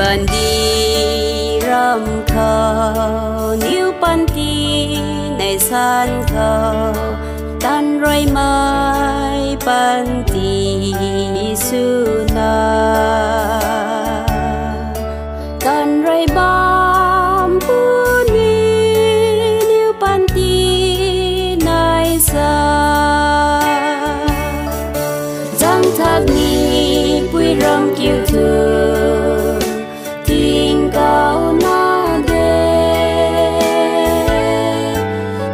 ban đi ram khờ níu ban đi này san khờ tan rồi mai ban đi su na tan rồi bám puni níu ban đi này sa chẳng thắc ni bụi rong kiêu thương tình cao na đê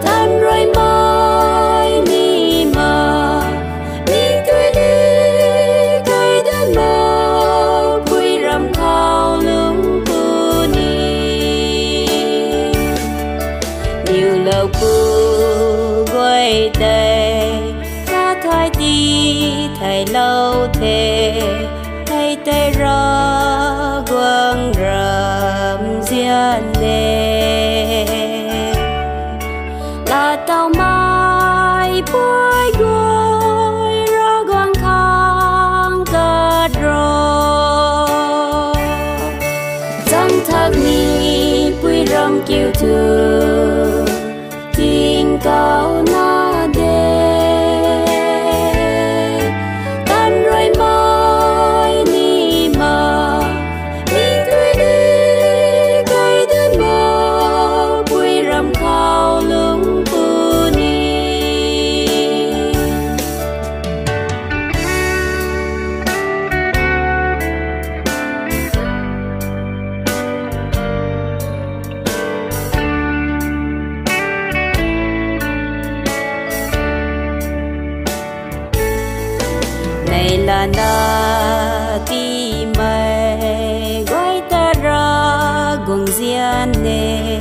tan rồi mai ni mà mi tuổi đi cây đơn mơ bụi rầm khao lung puni nhiều lâu pu quay tay ta thay đi thay lâu thế thay tay ra quang rầm diên nè là tàu mai bơi quay ra quang khang cát rồi chẳng thắc ni bụi rong kiêu thương tình cao na đê tan rồi mai ni mà mi tuổi đi cây đơn mơ bụi rầm khao lung puni này là na ti mai gói ta ra gồng diên nè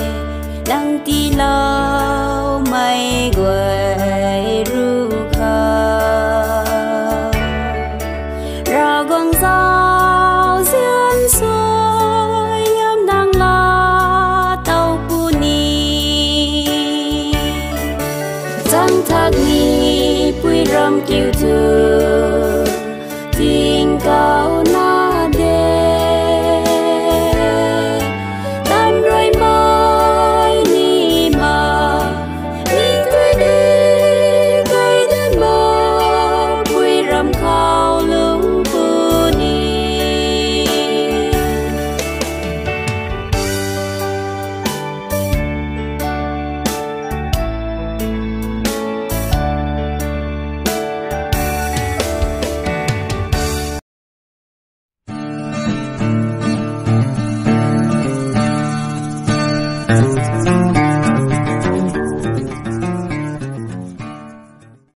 đang ti lao mai gọi ru kha ra gồng sao diên soi yam đang la tàu puni chẳng thắc ni bụi rong kiêu thương tình cao na đê tan rồi mai ni mà mi tuổi đi cây đơn mơ bụi rầm khao lung puni